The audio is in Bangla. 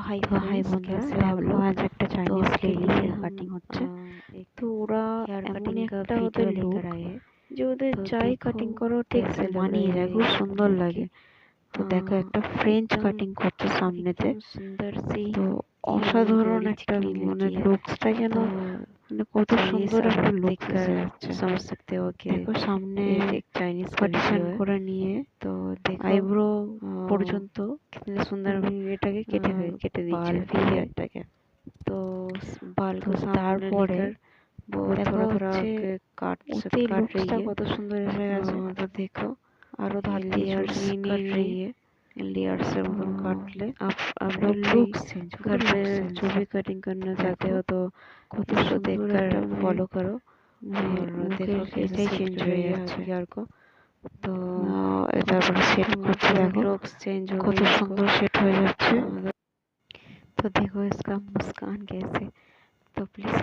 हाय तो हाय फ्रेंड्स, बंधुरा कैसे आप भाबलो लोग। आज একটা तो চাইনিজ आपके লেডি लिए হেয়ার हम কাটিং হচ্ছে। एक তো ওরা हेयर এমন कटिंग का একটা वीडियो ওদের लेकर লুক आए हैं। যে ওদের तो যাই देखो কাটিং করো ঠিক कैसे लग মানিয়ে रही যায়, है খুব ये সুন্দর लड़की। লাগে। তো দেখো একটা ফ্রেঞ্চ एकदम কাটিং করছে সামনেতে। एकदम सुंदर सी তো हेयर অসাধারণ वाली একটা चिकनी মানে लड़की है। লুকসটা যেন तो মানে কত चाइनीज সুন্দর आप একটা लोग লুকস देखकर এসে যাচ্ছে। समझ सकते हो कि দেখো সামনে ये एक चाइनीज का পার্টিশন वीडियो है। করে নিয়ে तो देखो আইব্রো পর্যন্ত कितने सुंदर এটাকে केटे বাল दीजिए দিয়ে हेयरটাকে। तो बाल তো को सामने তারপরে लेकर वो দেখো थोड़ा थोड़ा হচ্ছে काट ওতে काट रही লুকসটা है। কত সুন্দর এসে গেছে। तो देखो আরো ধার দিয়ে চুল लेयर्स নিয়ে कर নিয়ে रही নিয়ে है। লেয়ার্স এর মতন কাটলে आप लोग भी লুকস চেঞ্জ घर पे চেঞ্জ। जो भी कटिंग करना चाहते দেখো हो तो কত इसको সুন্দর देखकर একটা মানে फॉलो करो और মুখের देखो कैसे এটাই सूट চেঞ্জ कर হয়ে रही है যাচ্ছে। हेयर को। तो তারপরে সেট করছে, দেখো लुक्स चेंज हो কত गई इसको। সুন্দর সেট হয়ে যাচ্ছে। तो देखो इसका मुस्कान कैसे। तो प्लीज